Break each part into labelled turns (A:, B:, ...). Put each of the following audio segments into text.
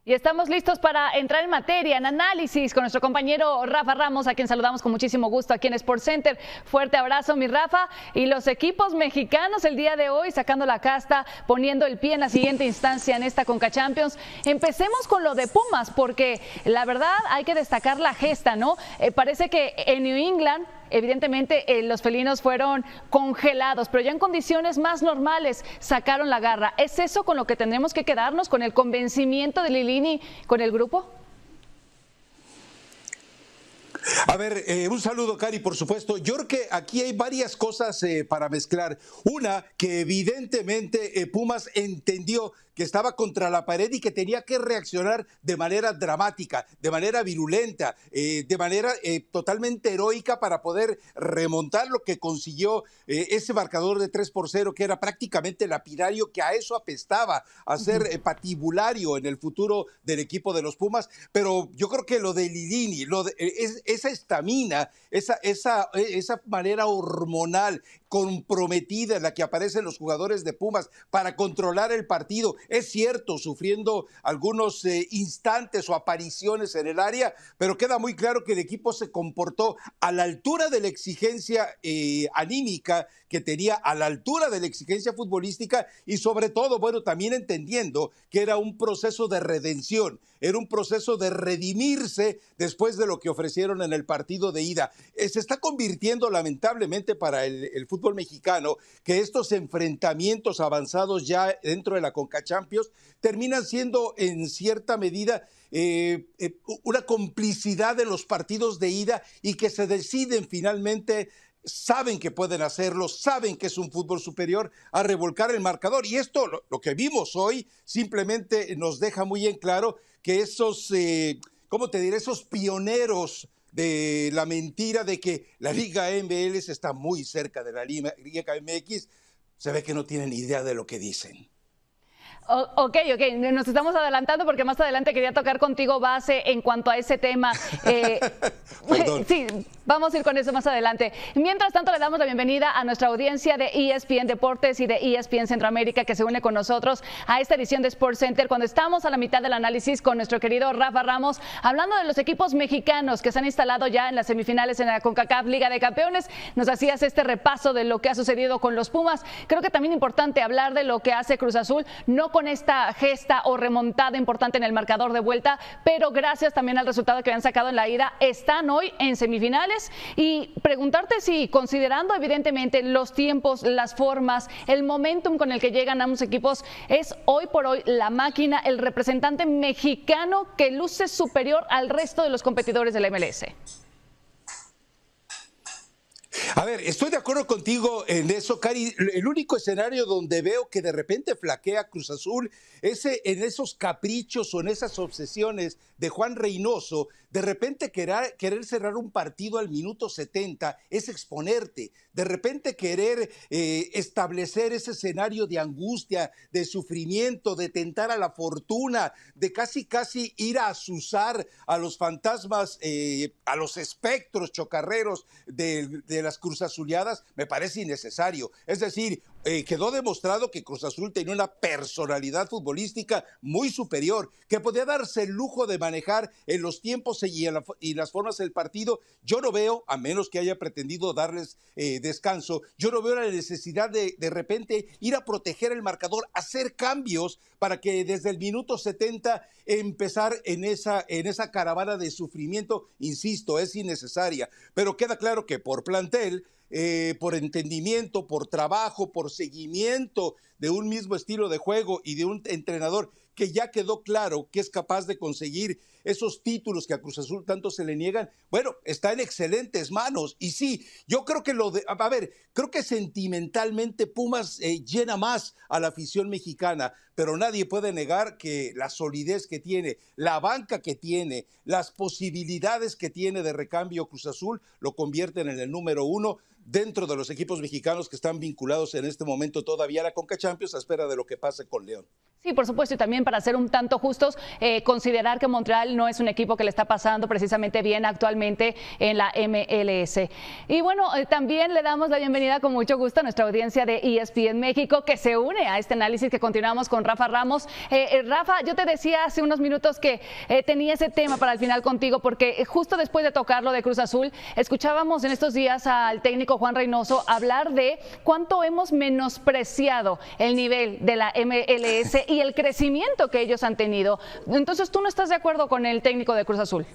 A: Y estamos listos para entrar en materia, en análisis con nuestro compañero Rafa Ramos, a quien saludamos con muchísimo gusto aquí en SportsCenter. Fuerte abrazo, mi Rafa. Y los equipos mexicanos el día de hoy sacando la casta, poniendo el pie en la siguiente instancia en esta Conca Champions. Empecemos con lo de Pumas, porque la verdad hay que destacar la gesta, ¿no? Parece que en New England evidentemente los felinos fueron congelados, pero ya en condiciones más normales sacaron la garra. ¿Es eso con lo que tendremos que quedarnos, con el convencimiento de Lilini con el grupo?
B: A ver, un saludo, Cari, por supuesto. Yo creo que aquí hay varias cosas para mezclar. Una, que evidentemente Pumas entendió que estaba contra la pared y que tenía que reaccionar de manera dramática, de manera virulenta, de manera totalmente heroica para poder remontar lo que consiguió ese marcador de 3-0, que era prácticamente lapidario, que a eso apestaba, a ser patibulario en el futuro del equipo de los Pumas. Pero yo creo que lo de Lilini, esa estamina, esa manera hormonal comprometida en la que aparecen los jugadores de Pumas para controlar el partido, es cierto, sufriendo algunos instantes o apariciones en el área, pero queda muy claro que el equipo se comportó a la altura de la exigencia anímica que tenía, a la altura de la exigencia futbolística y sobre todo, bueno, también entendiendo que era un proceso de redención, era un proceso de redimirse después de lo que ofrecieron en el partido de ida. Se está convirtiendo lamentablemente para el fútbol mexicano que estos enfrentamientos avanzados ya dentro de la Conca Champions terminan siendo en cierta medida una complicidad de los partidos de ida y que se deciden finalmente, saben que pueden hacerlo, saben que es un fútbol superior, a revolcar el marcador. Y esto, lo que vimos hoy, simplemente nos deja muy en claro que esos, ¿cómo te diré? Esos pioneros de la mentira de que la Liga MLS está muy cerca de la Liga MX, se ve que no tienen idea de lo que dicen.
A: Ok, nos estamos adelantando porque más adelante quería tocar contigo base en cuanto a ese tema. Sí, vamos a ir con eso más adelante. Mientras tanto, le damos la bienvenida a nuestra audiencia de ESPN Deportes y de ESPN Centroamérica que se une con nosotros a esta edición de SportsCenter cuando estamos a la mitad del análisis con nuestro querido Rafa Ramos, hablando de los equipos mexicanos que se han instalado ya en las semifinales en la CONCACAF Liga de Campeones. Nos hacías este repaso de lo que ha sucedido con los Pumas. Creo que también es importante hablar de lo que hace Cruz Azul, no con esta gesta o remontada importante en el marcador de vuelta, pero gracias también al resultado que habían sacado en la ida, están hoy en semifinales. Y preguntarte si, considerando evidentemente los tiempos, las formas, el momentum con el que llegan ambos equipos, es hoy por hoy la máquina, el representante mexicano que luce superior al resto de los competidores de la MLS.
B: A ver, estoy de acuerdo contigo en eso, Cari. El único escenario donde veo que de repente flaquea Cruz Azul es en esos caprichos o en esas obsesiones de Juan Reynoso. De repente querer cerrar un partido al minuto 70 es exponerte. De repente querer establecer ese escenario de angustia, de sufrimiento, de tentar a la fortuna, de casi ir a azuzar a los fantasmas, a los espectros chocarreros de las Cruz Azuleadas, me parece innecesario. Es decir, quedó demostrado que Cruz Azul tenía una personalidad futbolística muy superior, que podía darse el lujo de manejar en los tiempos y las formas del partido. Yo no veo, a menos que haya pretendido darles descanso, yo no veo la necesidad de repente ir a proteger el marcador, hacer cambios para que desde el minuto 70 empezar en esa caravana de sufrimiento. Insisto, es innecesaria, pero queda claro que por plantel, por entendimiento, por trabajo, por seguimiento de un mismo estilo de juego y de un entrenador que ya quedó claro que es capaz de conseguir esos títulos que a Cruz Azul tanto se le niegan, bueno, está en excelentes manos. Y sí, yo creo que creo que sentimentalmente Pumas llena más a la afición mexicana, pero nadie puede negar que la solidez que tiene, la banca que tiene, las posibilidades que tiene de recambio Cruz Azul lo convierten en el número uno dentro de los equipos mexicanos que están vinculados en este momento todavía a la Conca Champions a espera de lo que pase con León.
A: Sí, por supuesto, y también para ser un tanto justos, considerar que Montreal no es un equipo que le está pasando precisamente bien actualmente en la MLS. Y bueno, también le damos la bienvenida con mucho gusto a nuestra audiencia de ESPN México, que se une a este análisis que continuamos con Rafa Ramos. Rafa, yo te decía hace unos minutos que tenía ese tema para el final contigo, porque justo después de tocar lo de Cruz Azul, escuchábamos en estos días al técnico Juan Reynoso hablar de cuánto hemos menospreciado el nivel de la MLS y el crecimiento que ellos han tenido. Entonces, ¿tú no estás de acuerdo con el técnico de Cruz Azul?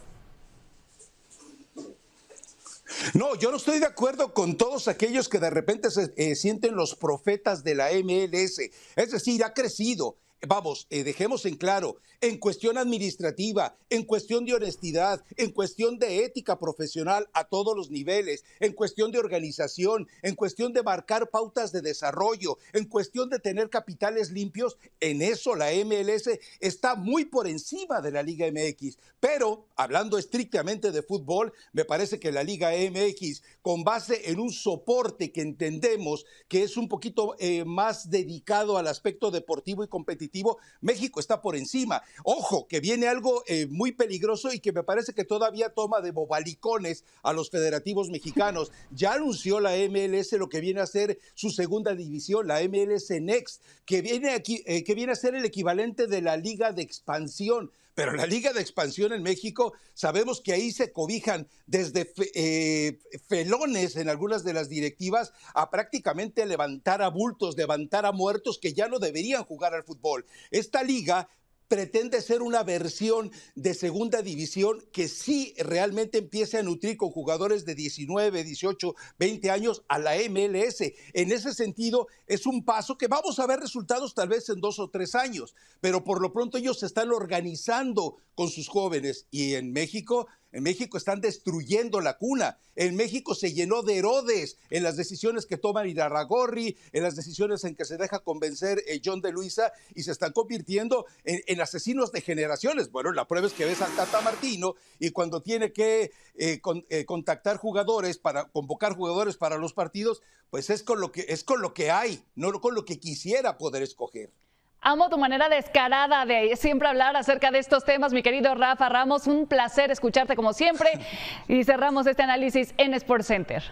B: No, yo no estoy de acuerdo con todos aquellos que de repente se sienten los profetas de la MLS. Es decir, ha crecido. Vamos, dejemos en claro, en cuestión administrativa, en cuestión de honestidad, en cuestión de ética profesional a todos los niveles, en cuestión de organización, en cuestión de marcar pautas de desarrollo, en cuestión de tener capitales limpios, en eso la MLS está muy por encima de la Liga MX. Pero, hablando estrictamente de fútbol, me parece que la Liga MX, con base en un soporte que entendemos que es un poquito más dedicado al aspecto deportivo y competitivo, México está por encima. Ojo, que viene algo muy peligroso y que me parece que todavía toma de bobalicones a los federativos mexicanos. Ya anunció la MLS lo que viene a ser su segunda división, la MLS Next, que viene a ser el equivalente de la Liga de Expansión. Pero la Liga de Expansión en México, sabemos que ahí se cobijan desde felones en algunas de las directivas a prácticamente levantar a bultos, levantar a muertos que ya no deberían jugar al fútbol. Esta liga pretende ser una versión de segunda división que sí realmente empiece a nutrir con jugadores de 19, 18, 20 años a la MLS. En ese sentido, es un paso que vamos a ver resultados tal vez en 2 o 3 años, pero por lo pronto ellos se están organizando con sus jóvenes y en México están destruyendo la cuna. En México se llenó de Herodes en las decisiones que toman Irarrágorri, en las decisiones en que se deja convencer John de Luisa y se están convirtiendo en asesinos de generaciones. Bueno, la prueba es que ves al Tata Martino y cuando tiene que contactar jugadores para convocar jugadores para los partidos, pues es con lo que hay, no con lo que quisiera poder escoger.
A: Amo tu manera descarada de siempre hablar acerca de estos temas, mi querido Rafa Ramos. Un placer escucharte como siempre y cerramos este análisis en SportsCenter.